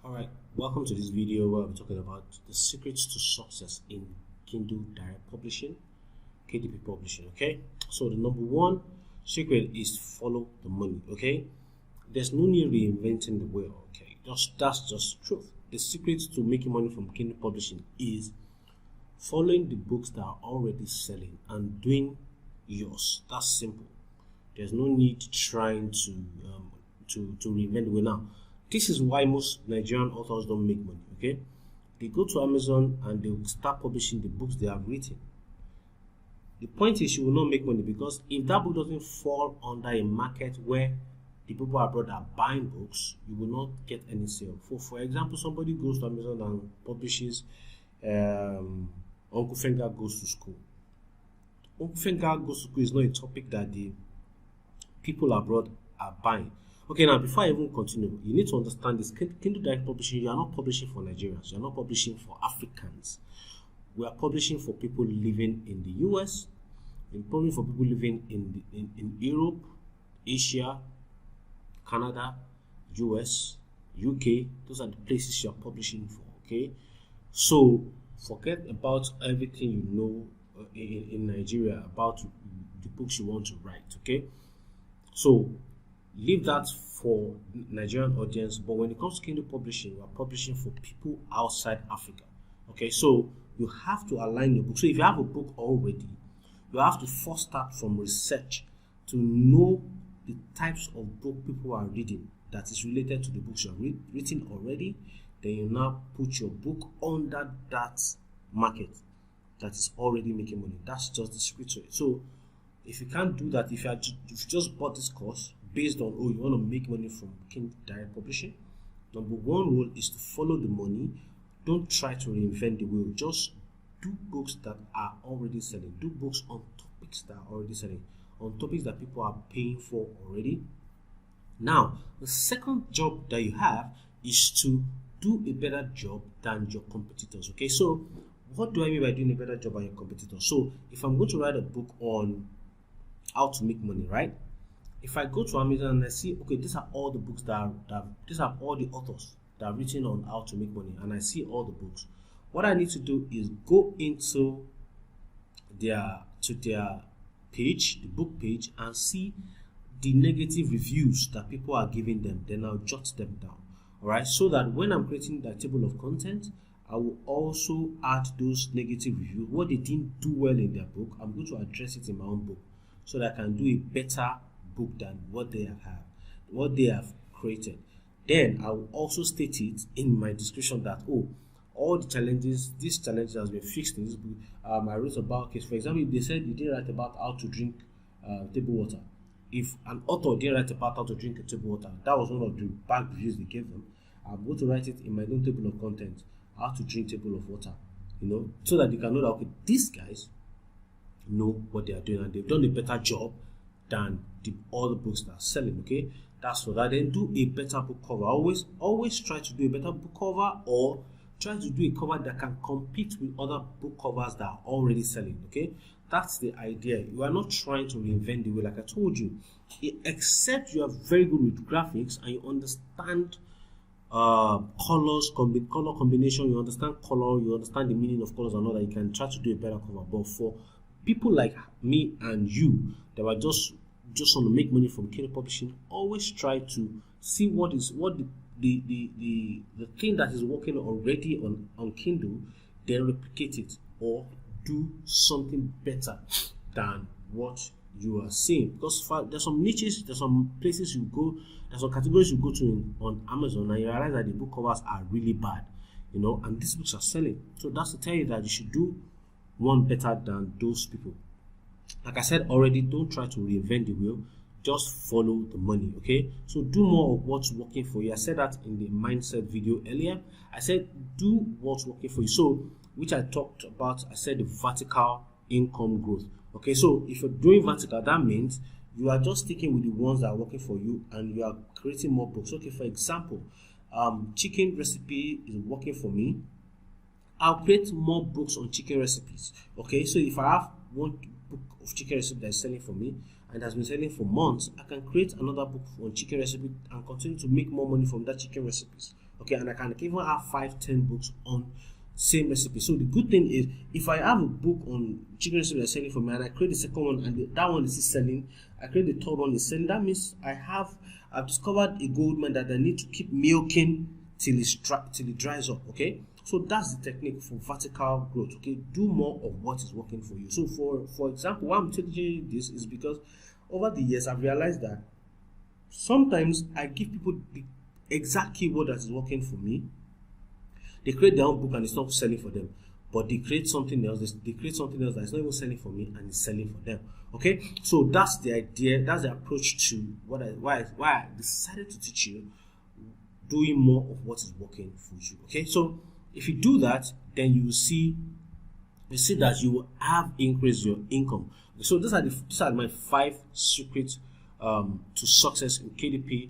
Alright, welcome to this video where we're talking about the secrets to success in Kindle Direct Publishing, KDP Publishing. Okay, so the number one secret is follow the money. Okay, there's no need reinventing the wheel. Okay, that's just truth. The secret to making money from Kindle Publishing is following the books that are already selling and doing yours. That's simple. There's no need trying to reinvent the wheel now. This is why most Nigerian authors don't make money. Okay, they go to Amazon and they will start publishing the books they have written. The point is, you will not make money because if that book doesn't fall under a market where the people abroad are buying books, you will not get any sale. For example, somebody goes to Amazon and publishes Uncle Fenga Goes to School. Uncle Fenga Goes to School is not a topic that the people abroad are buying. Okay, now before I even continue, you need to understand this. Kindle Direct Publishing, you are not publishing for Nigerians, you are not publishing for Africans. We are publishing for people living in the US, and probably for people living in Europe, Asia, Canada, US, UK. Those are the places you are publishing for. Okay, so forget about everything you know in Nigeria about the books you want to write. Okay, so leave that for Nigerian audience, but when it comes to Kindle publishing, we are publishing for people outside Africa. Okay, so you have to align your book. So if you have a book already, you have to first start from research to know the types of book people are reading that is related to the books you have written already. Then you now put your book under that market that is already making money. That's just the secret to it. So if you can't do that, if you just bought this course based on, oh, you want to make money from Kindle Direct Publishing, number one rule is to follow the money. Don't try to reinvent the wheel. Just do books that are already selling. Do books on topics that are already selling, on topics that people are paying for already. Now, the second job that you have is to do a better job than your competitors. Okay, so what do I mean by doing a better job than your competitors? So if I'm going to write a book on how to make money, right? If I go to Amazon and I see, okay, these are all the books these are all the authors that are written on how to make money, and I see all the books. What I need to do is go into their page, the book page, and see the negative reviews that people are giving them. Then I'll jot them down. All right, so that when I'm creating that table of content, I will also add those negative reviews. What they didn't do well in their book, I'm going to address it in my own book, so that I can do a better book than what they have created. Then I will also state it in my description that, oh, all the challenges, these challenges has been fixed in this book. I wrote about case. For example, if they said you didn't write about how to drink table water, if an author didn't write about how to drink table water, that was one of the bad reviews they gave them. I'm going to write it in my own table of content, how to drink table of water, so that they can know that, okay, these guys know what they are doing and they've done a better job than all the books that are selling. Okay, that's for that. Then do a better book cover. Always try to do a better book cover, or try to do a cover that can compete with other book covers that are already selling. Okay, that's the idea. You are not trying to reinvent the wheel, like I told you, except you are very good with graphics and you understand color combination, you understand color, you understand the meaning of colors and all that. You can try to do a better cover. But for people like me and you that are just want to make money from Kindle publishing, always try to see what the thing that is working already on Kindle, then replicate it or do something better than what you are seeing. Because there's some niches, there's some places you go, there's some categories you go to on Amazon and you realize that the book covers are really bad, and these books are selling. So that's to tell you that you should do one better than those people. Like I said already, don't try to reinvent the wheel, just follow the money. Okay, so do more of what's working for you. I said that in the mindset video earlier. I said do what's working for you, so which I talked about. I said the vertical income growth. Okay, so if you're doing vertical, that means you are just sticking with the ones that are working for you and you are creating more books. Okay, for example, chicken recipe is working for me. I'll create more books on chicken recipes. Okay, so if I have one book of chicken recipe that's selling for me and has been selling for months, I can create another book on chicken recipe and continue to make more money from that chicken recipes. Okay, and I can even have 5-10 books on same recipe. So the good thing is, if I have a book on chicken recipe that's selling for me, and I create the second one, and that one is still selling, I create the third one is selling, that means I've discovered a gold mine that I need to keep milking till it dries up. Okay, so that's the technique for vertical growth. Okay, do more of what is working for you. So for example, why I'm telling you this is because over the years I've realized that sometimes I give people the exact keyword that is working for me. They create their own book and it's not selling for them, but they create something else. They create something else that's not even selling for me and it's selling for them. Okay, so that's the idea. That's the approach to why I decided to teach you doing more of what is working for you. Okay, so if you do that, then you see that you will have increased your income. So these are my 5 secrets to success in KDP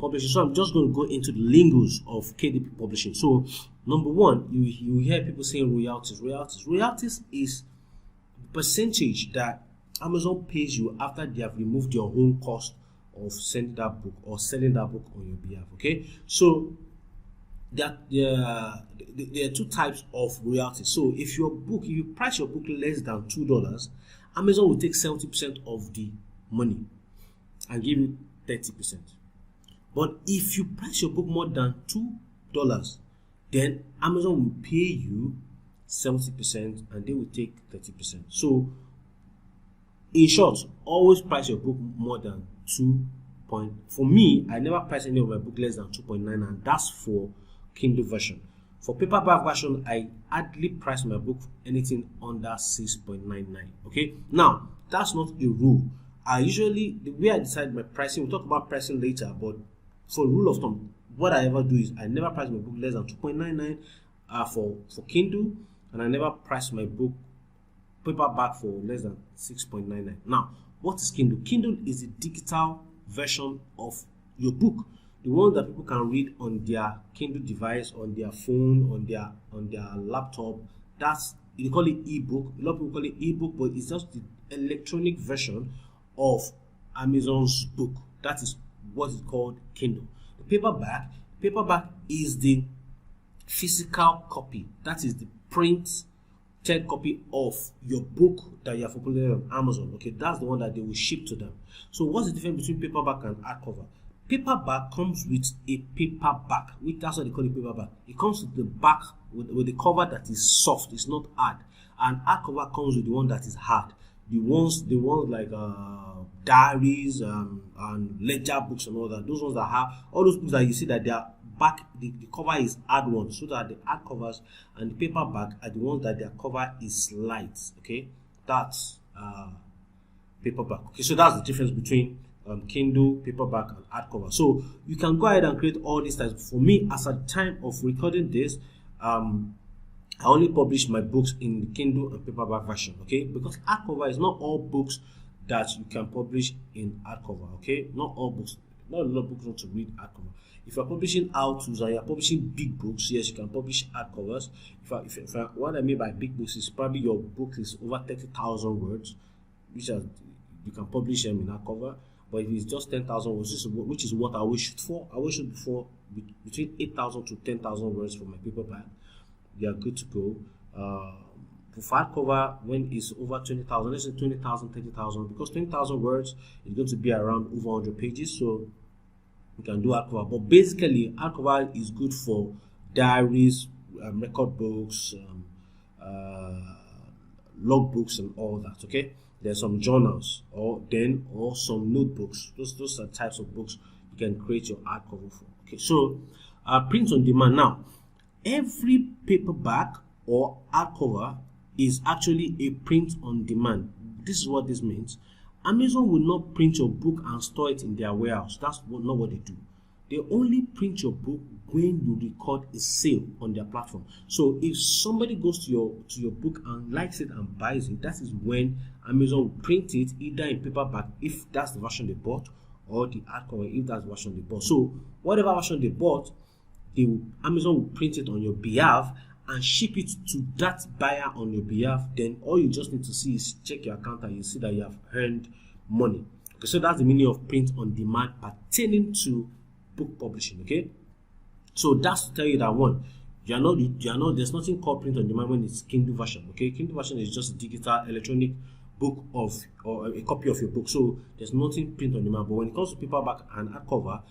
publishing. So I'm just going to go into the lingos of KDP publishing. So number 1, you hear people saying royalties. Royalties is the percentage that Amazon pays you after they have removed your own cost of sending that book or selling that book on your behalf. Okay, so there are 2 types of royalties. So if you price your book less than $2, Amazon will take 70% of the money and give you 30%. But if you price your book more than $2, then Amazon will pay you 70% and they will take 30%. So in short, always price your book more than 2. For me, I never price any of my book less than 2.9, and that's for Kindle version. For paperback version, I hardly price my book anything under 6.99. Okay, now that's not a rule. The way I decide my pricing, we'll talk about pricing later, but for rule of thumb, what I ever do is I never price my book less than 2.99 for Kindle, and I never price my book paperback for less than 6.99. Now, what is Kindle? Kindle is a digital version of your book, the one that people can read on their Kindle device, on their phone, on their laptop. You call it ebook. A lot of people call it ebook, but it's just the electronic version of Amazon's book. That is what is called Kindle. The paperback is the physical copy. That is the printed copy of your book that you have uploaded on Amazon. Okay, that's the one that they will ship to them. So what's the difference between paperback and hardcover? Paperback comes with a paperback, that's what they call it, paperback. It comes with the back with the cover that is soft, it's not hard. And hardcover comes with the one that is hard. The ones like diaries and ledger books and all that. Those ones that have all those books that you see that they are back, the cover is hard one, so that the hard covers and the paperback are the ones that their cover is light. Okay, that's paperback. Okay, so that's the difference between Kindle, paperback, and hardcover. So you can go ahead and create all these types. For me, as at the time of recording this, I only publish my books in the Kindle and paperback version. Okay, because hardcover is not all books that you can publish in hardcover. Okay, not all books. Not a lot of books want to read hardcover. If you're publishing how-tos and you're publishing big books, yes, you can publish hardcovers. What I mean by big books is probably your book is over 30,000 words, which you can publish them in hardcover. But if it's just 10,000 words, which is what I always shoot for, between 8,000 to 10,000 words for my paperback, they are good to go. For hardcover, when it's over 20,000, let's say 20,000, 30,000, because 20,000 words is going to be around over 100 pages, so you can do hardcover. But basically, hardcover is good for diaries, record books, log books, and all that. Okay, there's some journals or some notebooks. Those are types of books you can create your hardcover for. Okay, so print on demand. Now, every paperback or hardcover is actually a print on demand. This is what this means. Amazon will not print your book and store it in their warehouse. That's not what they do. They only print your book when you record a sale on their platform. So if somebody goes to your book and likes it and buys it, that is when Amazon will print it either in paperback if that's the version they bought, or the hardcover if that's the version they bought. So whatever version they bought, Amazon will print it on your behalf and ship it to that buyer on your behalf. Then all you just need to see is check your account and you see that you have earned money. Okay, so that's the meaning of print on demand pertaining to book publishing. Okay, So that's to tell you that one, there's nothing called print on demand when it's Kindle version. Okay, Kindle version is just a digital electronic book of, or a copy of your book. So there's nothing print on demand. But when it comes to paperback and hardcover,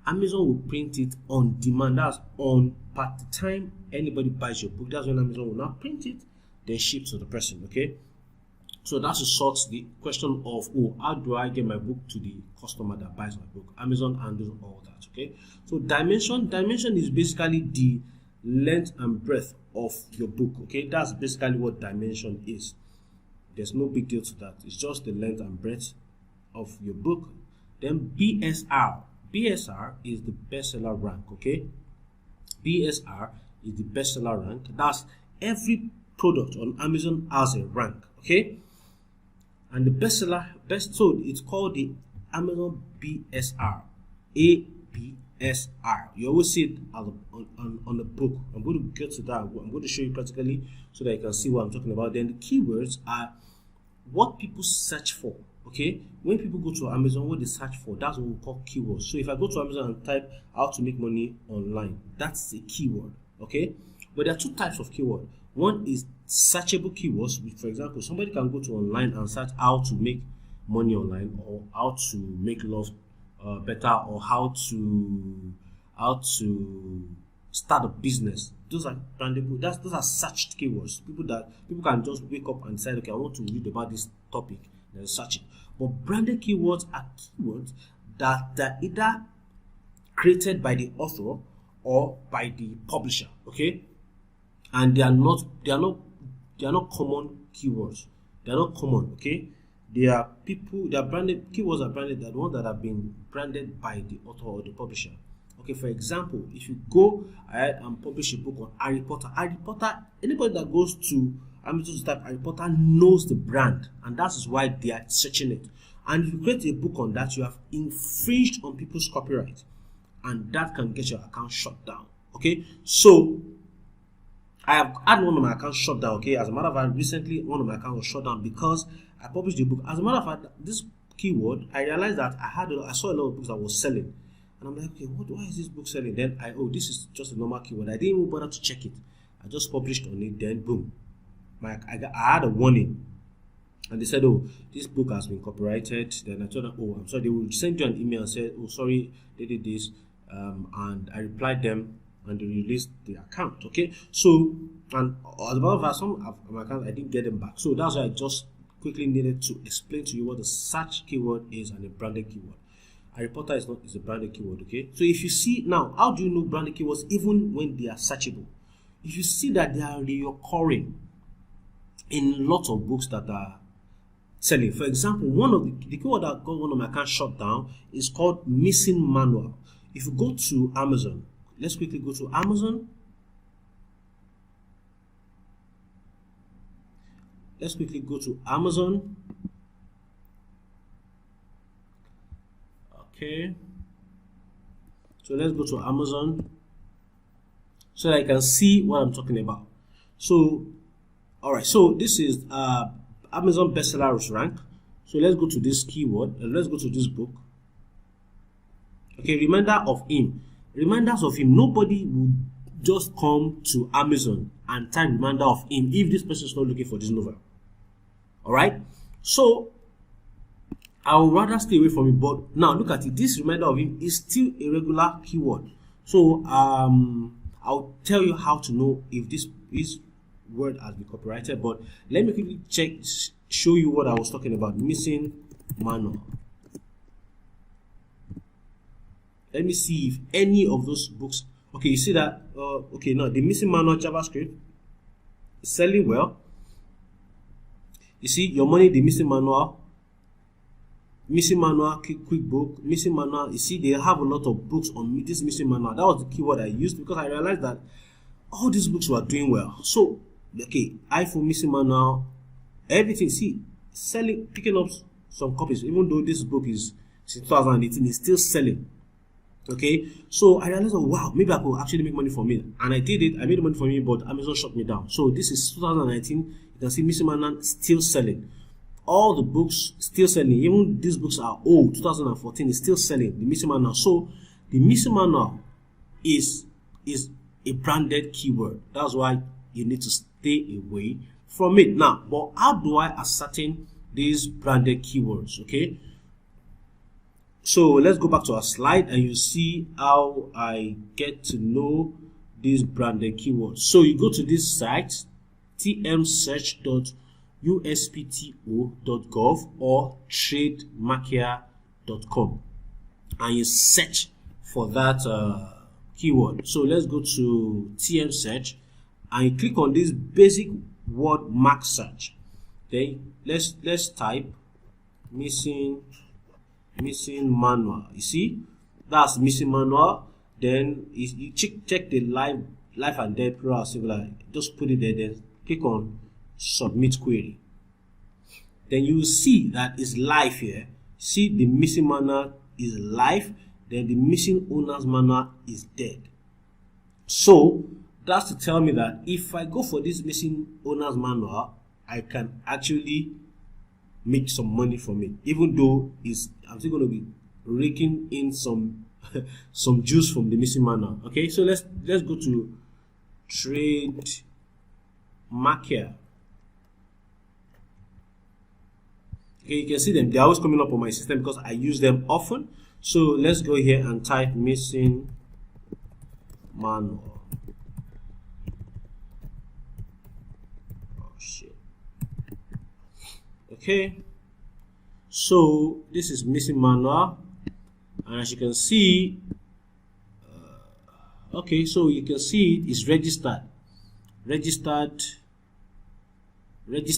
Amazon will print it on demand. That's on part the time anybody buys your book. That's when Amazon will now print it, then ship to the person. Okay. So that's to sort the question of, oh, how do I get my book to the customer that buys my book? Amazon handles all that. Okay. So dimension is basically the length and breadth of your book. Okay, that's basically what dimension is. There's no big deal to that. It's just the length and breadth of your book. Then BSR is the bestseller rank. Okay, BSR is the bestseller rank. That's every product on Amazon has a rank. Okay, and the best sold, it's called the Amazon BSR. ABSR. You always see it on the book. I'm going to get to that. I'm going to show you practically so that you can see what I'm talking about. Then the keywords are what people search for. Okay, when people go to Amazon, what they search for, that's what we call keywords. So if I go to Amazon and type how to make money online, that's a keyword. Okay, but there are two types of keyword. One is searchable keywords, which, for example, somebody can go to online and search how to make money online, or how to make love better, or how to start a business. Those are brandable. Those are searched keywords. People can just wake up and decide, okay, I want to read about this topic, then search it. But branded keywords are keywords that are either created by the author or by the publisher. Okay, and they are not common keywords. They are not common. Okay, they are branded keywords are branded. They are the ones that have been branded by the author or the publisher. Okay, for example, if you go ahead and publish a book on Harry Potter, anybody that goes to Amazon to type Harry Potter knows the brand, and that is why they are searching it. And if you create a book on that, you have infringed on people's copyright, and that can get your account shut down. Okay, so I have had one of my accounts shut down. Okay, as a matter of fact, recently one of my accounts was shut down because I published a book. As a matter of fact, this keyword, I realized that I saw a lot of books that was selling, and I'm like, okay, why is this book selling? Then this is just a normal keyword. I didn't even bother to check it. I just published on it. Then boom, I had a warning, and they said, oh, this book has been copyrighted. Then I told them, oh, I'm sorry. They will send you an email and say, oh, sorry, they did this, and I replied them, and they released the account. Okay, so, and as a matter of fact, some of my accounts I didn't get them back. So that's why I just quickly needed to explain to you what the search keyword is and a branded keyword. Harry Potter is a branded keyword. Okay, so if you see now, how do you know branded keywords even when they are searchable? If you see that they are reoccurring in lots of books that are selling. For example, one of the keyword that got one of my accounts shut down is called missing manual. If you go to Amazon, let's quickly go to Amazon. Let's quickly go to Amazon. Okay. So let's go to Amazon so that I can see what I'm talking about. So, all right. So this is Amazon bestsellers rank. So let's go to this keyword and let's go to this book. Okay, reminder of him. Reminders of him. Nobody will just come to Amazon and type reminder of him if this person is not looking for this novel. All right. So I would rather stay away from it. But now look at it. This reminder of him is still a regular keyword. So I'll tell you how to know if this word has been copyrighted. But let me quickly show you what I was talking about. Missing manual. Let me see if any of those books. Okay, you see that? Okay, now the missing manual JavaScript is selling well. You see, your money, the missing manual, quick book, missing manual. You see, they have a lot of books on this missing manual. That was the keyword I used because I realized that all these books were doing well. So, okay, iPhone missing manual, everything. See, selling, picking up some copies. Even though this book is since 2018, it's still selling. Okay, so I realized, oh wow, maybe I could actually make money from it, and I did it. I made money from it, but Amazon shut me down. So this is 2019. You can see Missing Manual still selling. All the books still selling. Even these books are old. 2014 is still selling. The Missing Manual. So the Missing Manual is is a branded keyword. That's why you need to stay away from it. Now, but how do I ascertain these branded keywords? Okay, so let's go back to our slide and you see how I get to know these branded keywords. So you go to this site, tmsearch.uspto.gov or trademarkia.com, and you search for that keyword. So let's go to TM search and you click on this basic word mark search. Then let's type missing manual. You see, that's missing manual. Then you check the life and death plural singular. Just put it there. Then click on submit query. Then you will see that it's live here. See, the missing manual is live. Then the missing owner's manual is dead. So that's to tell me that if I go for this missing owner's manual, I can actually make some money from it, even though I'm still going to be raking in some some juice from the missing manual. Okay, so let's go to Trademark here. Okay, you can see them. They're always coming up on my system because I use them often. So let's go here and type missing manual. Oh shit. Okay, so this is missing manual, and as you can see, okay, so you can see it's registered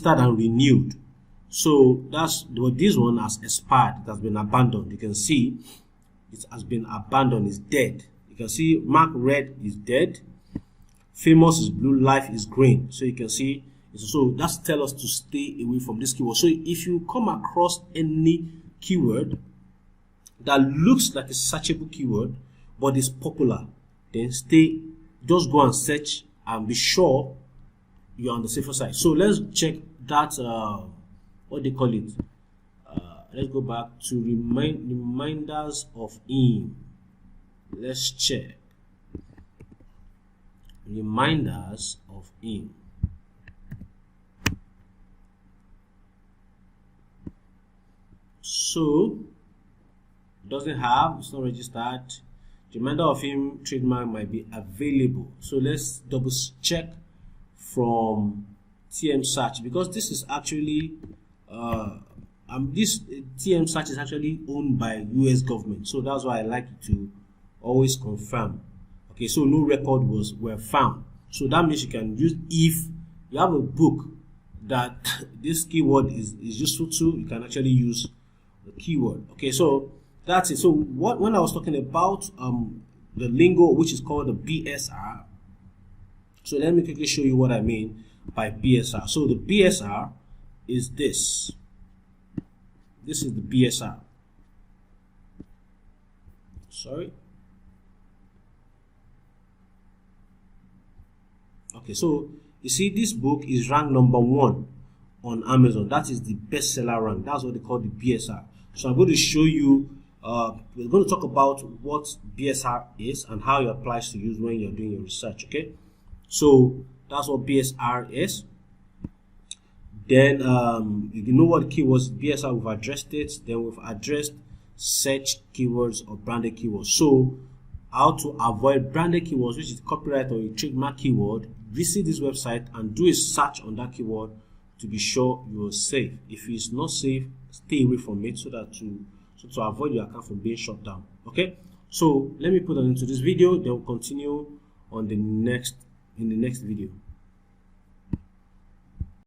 and renewed. So that's what this one has expired. It has been abandoned. You can see it has been abandoned. It's dead. You can see mark red is dead, famous is blue, life is green. So you can see. So that's tell us to stay away from this keyword. So if you come across any keyword that looks like a searchable keyword but is popular, then just go and search and be sure you're on the safer side. So let's check that what they call it. Let's go back to reminders of PIM. Let's check reminders of PIM. So doesn't have, it's not registered. The reminder of PIM trademark might be available. So let's double check from TM search, because this is actually this TM search is actually owned by US government. So that's why I like to always confirm. Okay, so no record were found. So that means you can use, if you have a book that this keyword is useful to, you can actually use the keyword. Okay, so that's it. So when I was talking about the lingo, which is called the BSR, so let me quickly show you what I mean by BSR. So the BSR is this. This is the BSR. Sorry. Okay, so you see this book is ranked #1 on Amazon. That is the bestseller rank. That's what they call the BSR. So I'm going to show you, we're going to talk about what BSR is and how it applies to you when you're doing your research. Okay, so that's what BSR is. Then you know what keywords BSR, we've addressed it. Then we've addressed search keywords or branded keywords. So how to avoid branded keywords, which is copyright or a trademark keyword. Visit this website and do a search on that keyword to be sure you're safe. If it's not safe, stay away from it so that to avoid your account from being shut down. Okay, so let me put that into this video, then we'll continue on in the next video.